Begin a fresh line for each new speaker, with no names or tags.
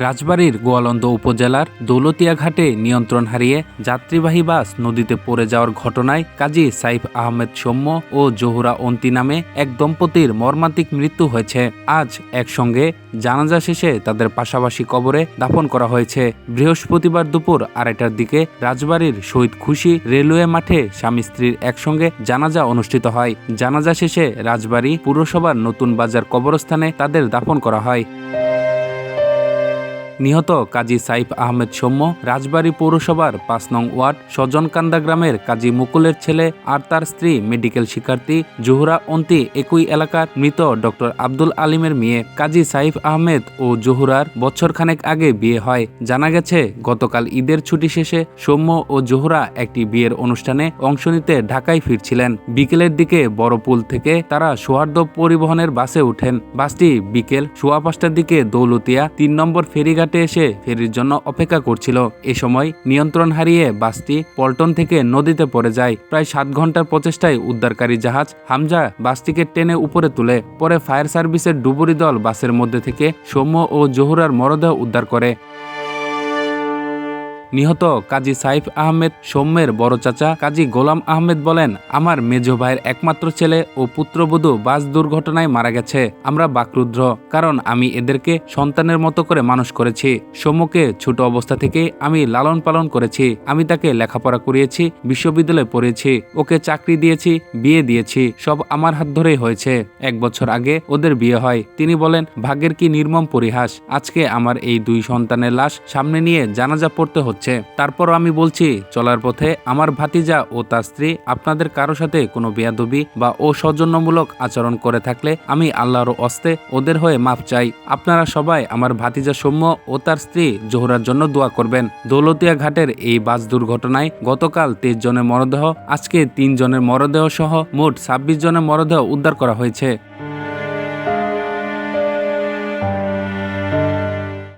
রাজবাড়ীর গোয়ালন্দ উপজেলার দৌলতিয়া ঘাটে নিয়ন্ত্রণ হারিয়ে যাত্রীবাহী বাস নদীতে পড়ে যাওয়ার ঘটনায় কাজী সাইফ আহমেদ সৌম্য ও জহুরা অন্তি নামে এক দম্পতির মর্মান্তিক মৃত্যু হয়েছে। আজ একসঙ্গে জানাজা শেষে তাদের পাশাপাশি কবরে দাফন করা হয়েছে। বৃহস্পতিবার দুপুর 2টার দিকে রাজবাড়ীর শহীদ খুশি রেলওয়ে মাঠে স্বামী স্ত্রীর একসঙ্গে জানাজা অনুষ্ঠিত হয়। জানাজা শেষে রাজবাড়ী পুরসভার নতুন বাজার কবরস্থানে তাদের দাফন করা হয়। নিহত কাজী সাইফ আহমেদ সৌম্য রাজবাড়ী পৌরসভার 5 নং ওয়ার্ড সজনকান্দা গ্রামের কাজী মুকুলের ছেলে আর তার স্ত্রী মেডিকেল শিক্ষার্থী জহুরা অন্তি একই এলাকার মৃত ডক্টর আব্দুল আলিমের মেয়ে। কাজী সাইফ আহমেদ ও জহুরার বছরখানেক আগে বিয়ে হয়। জানা গেছে গতকাল ঈদের ছুটি শেষে সৌম্য ও জহুরা একটি বিয়ের অনুষ্ঠানে অংশ নিতে ঢাকায় ফিরছিলেন। বিকেলের দিকে বড়পুল থেকে তারা সৌহার্দ্য পরিবহনের বাসে ওঠেন। বাসটি বিকেল 5:15টার দিকে দৌলতিয়া 3 নম্বর ফেরিঘাটে এসে ফেরির জন্য অপেক্ষা করছিল। এ সময় নিয়ন্ত্রণ হারিয়ে বাসটি পল্টন থেকে নদীতে পড়ে যায়। প্রায় 7 ঘন্টার প্রচেষ্টায় উদ্ধারকারী জাহাজ হামজা বাসটিকে টেনে উপরে তুলে। পরে ফায়ার সার্ভিসের ডুবুরি দল বাসের মধ্যে থেকে সৌম্য ও জহুরার মরদেহ উদ্ধার করে। নিহত কাজী সাইফ আহমেদ সৌম্যের বড় চাচা কাজী গোলাম আহমেদ বলেন, আমার মেজ ভাইয়ের একমাত্র ছেলে ও পুত্রবধূ বাস দুর্ঘটনায় মারা গেছে। আমরা বাকরুদ্ধ, কারণ আমি এদেরকে সন্তানের মতো করে মানুষ করেছি। সৌম্যকে ছোট অবস্থা থেকে আমি লালন পালন করেছি। আমি তাকে লেখাপড়া করিয়েছি, বিশ্ববিদ্যালয়ে পড়িয়েছি, ওকে চাকরি দিয়েছি, বিয়ে দিয়েছি, সব আমার হাত ধরেই হয়েছে। 1 বছর আগে ওদের বিয়ে হয়। তিনি বলেন, ভাগ্যের কি নির্মম পরিহাস, আজকে আমার এই 2 সন্তানের লাশ সামনে নিয়ে জানাজা পড়তে হচ্ছে। তারপর আমি বলছি, চলার পথে আমার ভাতিজা ও তার স্ত্রী আপনাদের কারো সাথে কোনো বেয়াদবি বা অসৌজন্যমূলক আচরণ করে থাকলে আমি আল্লাহর ওয়াস্তে ওদের হয়ে মাফ চাই। আপনারা সবাই আমার ভাতিজা সৌম্য ও তার স্ত্রী জহুরার জন্য দোয়া করবেন। দৌলতিয়া ঘাটের এই বাস দুর্ঘটনায় গতকাল 23 জনের মরদেহ, আজকে 3 জনের মরদেহ সহ মোট 26 জনের মরদেহ উদ্ধার করা হয়েছে।